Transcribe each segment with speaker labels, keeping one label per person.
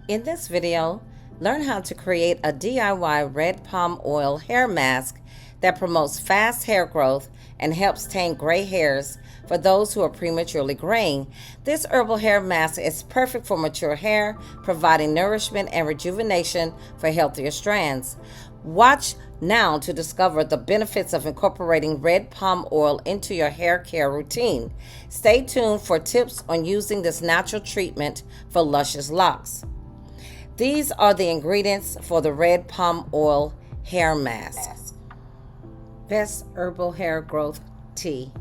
Speaker 1: In this video, learn how to create a DIY red palm oil hair mask that promotes fast hair growth and helps tame gray hairs for those who are prematurely graying. This herbal hair mask is perfect for mature hair, providing nourishment and rejuvenation for healthier strands. Watch now to discover the benefits of incorporating red palm oil into your hair care routine. Stay tuned for tips on using this natural treatment for luscious locks. These are the ingredients for the red palm oil hair mask. Best Herbal Hair Growth Tea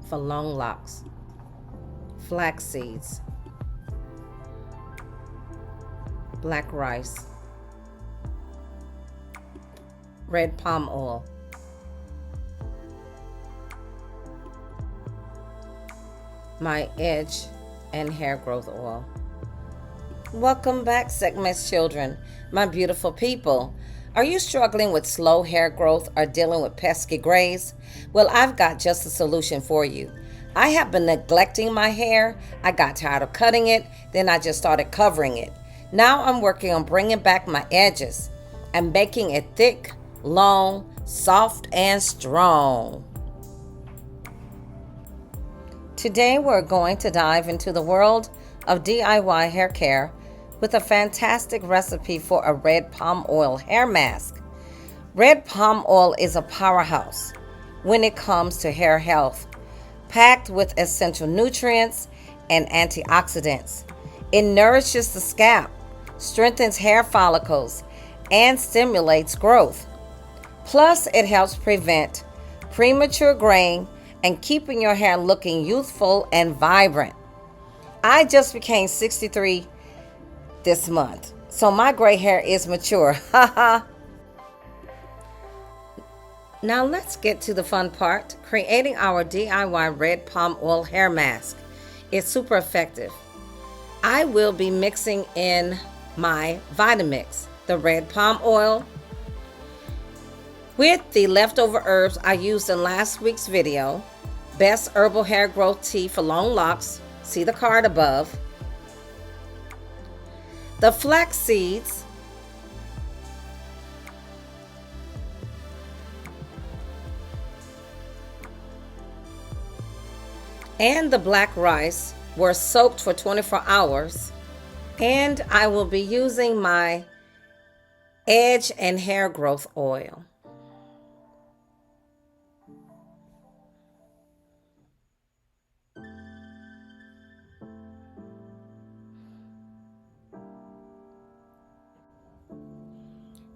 Speaker 1: for Long Locs. Flaxseeds. Black rice. Red palm oil. My edge and hair growth oil. Welcome back, Sekhmet's children, my beautiful people. Are you struggling with slow hair growth or dealing with pesky grays? Well, I've got just a solution for you. I have been neglecting my hair. I got tired of cutting it, then I just started covering it. Now I'm working on bringing back my edges and making it thick, long, soft, and strong. Today we're going to dive into the world of DIY hair care with a fantastic recipe for a red palm oil hair mask. Red palm oil is a powerhouse when it comes to hair health, packed with essential nutrients and antioxidants. It nourishes the scalp, strengthens hair follicles, and stimulates growth. Plus, it helps prevent premature graying and keeping your hair looking youthful and vibrant. I just became 63 this month, so my gray hair is mature. Haha. Now let's get to the fun part, creating our DIY red palm oil hair mask. It's super effective. I will be mixing in my Vitamix, the red palm oil, with the leftover herbs I used in last week's video. Best Herbal Hair Growth Tea for Long Locs. See the card above. The flax seeds, and the black rice were soaked for 24 hours. And I will be using my edge and hair growth oil.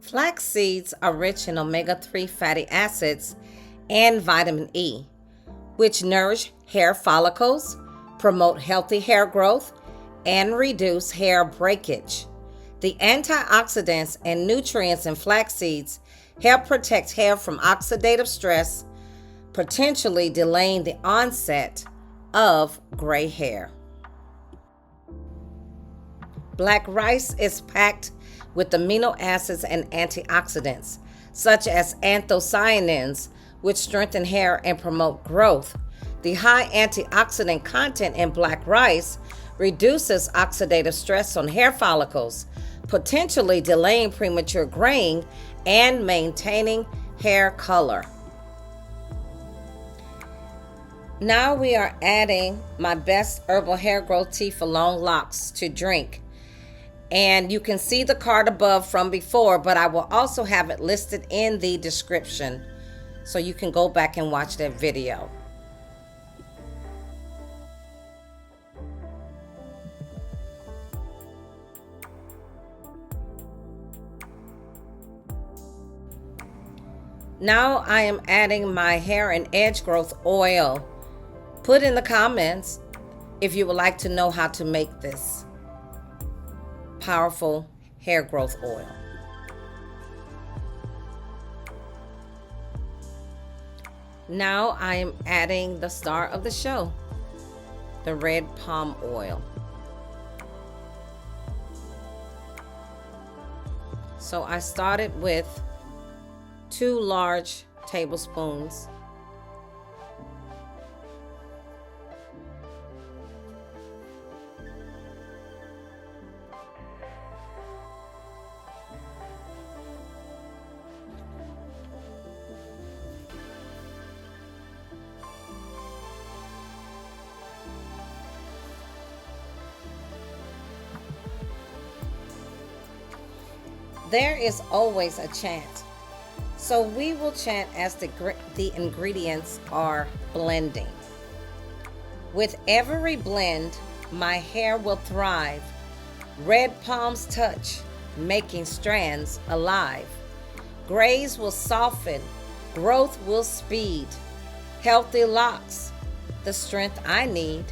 Speaker 1: Flax seeds are rich in omega-3 fatty acids and vitamin E, which nourish hair follicles, promote healthy hair growth, and reduce hair breakage. The antioxidants and nutrients in flax seeds help protect hair from oxidative stress, potentially delaying the onset of gray hair. Black rice is packed with amino acids and antioxidants, such as anthocyanins, which strengthen hair and promote growth. The high antioxidant content in black rice reduces oxidative stress on hair follicles, potentially delaying premature graying and maintaining hair color. Now we are adding my best herbal hair growth tea for long locks to drink. And you can see the card above from before, but I will also have it listed in the description so you can go back and watch that video. Now I am adding my hair and edge growth oil. Put in the comments if you would like to know how to make this powerful hair growth oil. Now I am adding the star of the show, the red palm oil. So I started with 2 large tablespoons. There is always a chant. So we will chant as the ingredients are blending. With every blend, my hair will thrive. Red palms touch, making strands alive. GREYS will soften, growth will speed. Healthy locks, the strength I need.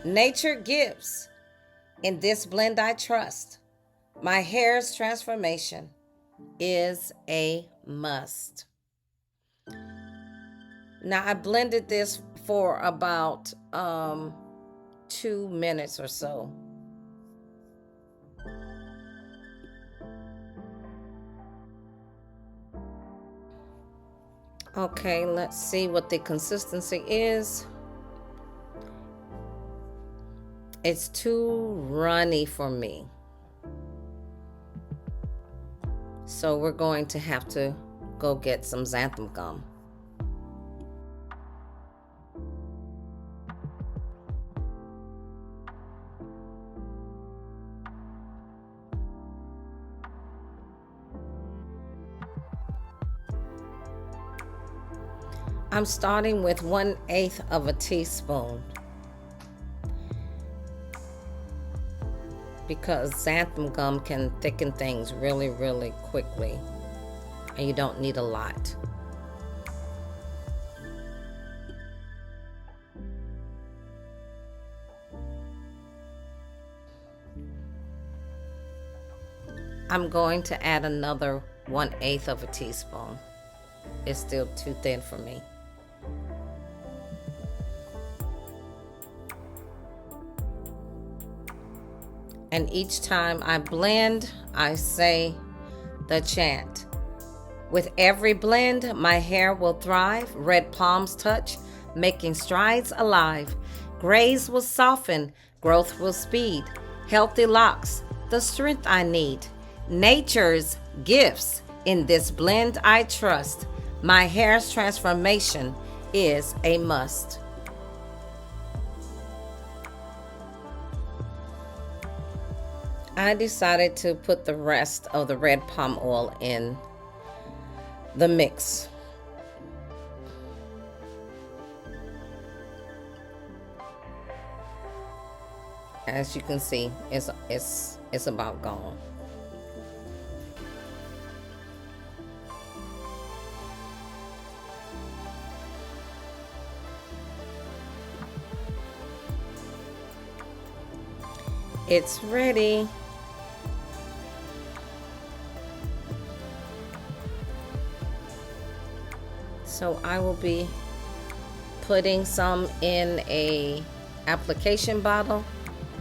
Speaker 1: Nature gives, in this blend I trust. My hair's transformation is a must. Now I blended this for about 2 minutes or so. Okay, let's see what the consistency is. It's too runny for me. So we're going to have to go get some xanthan gum. I'm starting with 1/8 of a teaspoon because xanthan gum can thicken things really, really quickly, and you don't need a lot. I'm going to add another 1/8 of a teaspoon. It's still too thin for me. And each time I blend, I say the chant. With every blend, my hair will thrive. Red palms touch, making strides alive. GREYS will soften, growth will speed. Healthy locks, the strength I need. Nature's gifts, in this blend I trust. My hair's transformation is a must. I decided to put the rest of the red palm oil in the mix. As you can see, it's about gone. It's ready. So I will be putting some in a application bottle,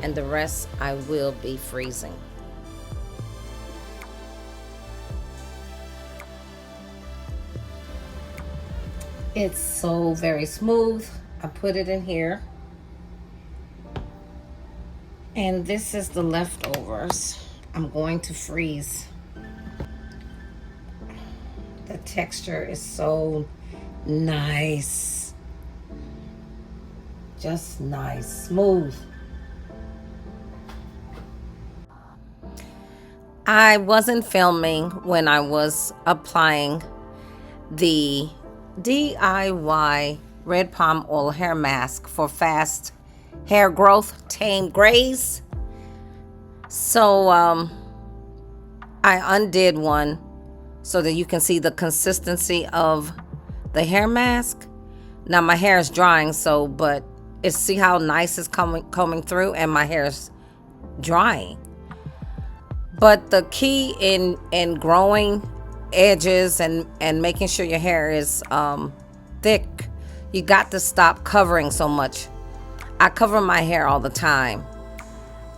Speaker 1: and the rest I will be freezing. It's so very smooth. I put it in here. And this is the leftovers. I'm going to freeze. The texture is so nice. Just nice, smooth. I wasn't filming when I was applying the DIY red palm oil hair mask for fast hair growth, Tame GREYS. So I undid one so that you can see the consistency of the hair mask. Now my hair is drying, but see how nice it's combing through, and my hair is drying. But the key in growing edges and making sure your hair is thick, you got to stop covering so much. I cover my hair all the time,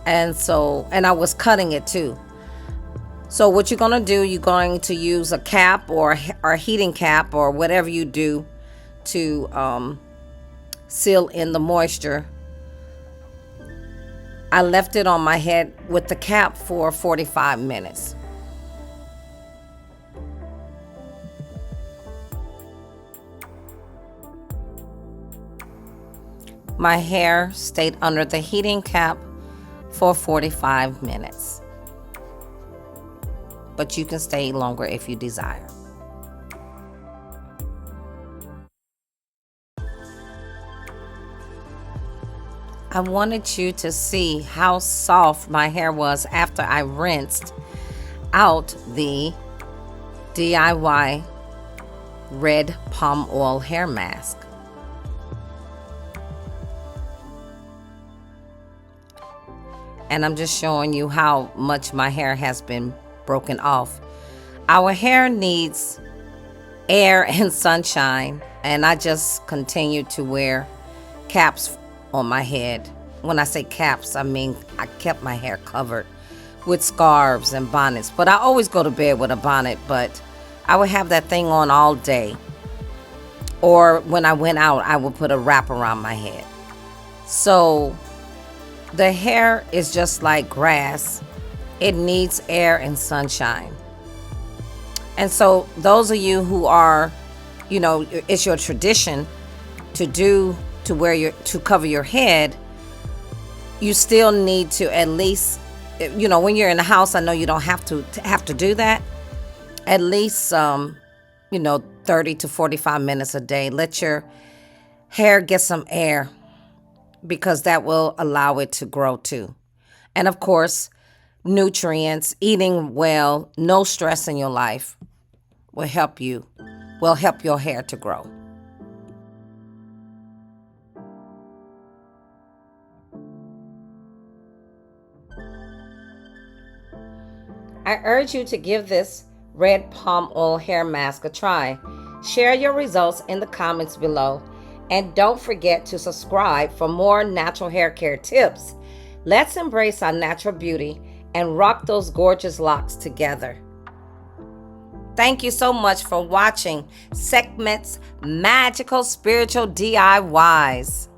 Speaker 1: and I was cutting it too. So what you're gonna do, you're going to use a cap or a heating cap or whatever you do to seal in the moisture. I left it on my head with the cap for 45 minutes. My hair stayed under the heating cap for 45 minutes. but you can stay longer if you desire. I wanted you to see how soft my hair was after I rinsed out the DIY red palm oil hair mask. And I'm just showing you how much my hair has been broken off. Our hair needs air and sunshine, and I just continue to wear caps on my head. When I say caps, I mean I kept my hair covered with scarves and bonnets, but I always go to bed with a bonnet, but I would have that thing on all day. Or when I went out, I would put a wrap around my head. So the hair is just like grass. It needs air and sunshine. And so those of you who are, it's your tradition to cover your head, you still need to at least, when you're in the house, I know you don't have to do that. At least 30 to 45 minutes a day. Let your hair get some air, because that will allow it to grow too. And of course, nutrients, eating well, no stress in your life will help your hair to grow. I urge you to give this red palm oil hair mask a try. Share your results in the comments below. And don't forget to subscribe for more natural hair care tips. Let's embrace our natural beauty and rock those gorgeous locks together. Thank you so much for watching Sekhmets Magickal Spiritual DIYs.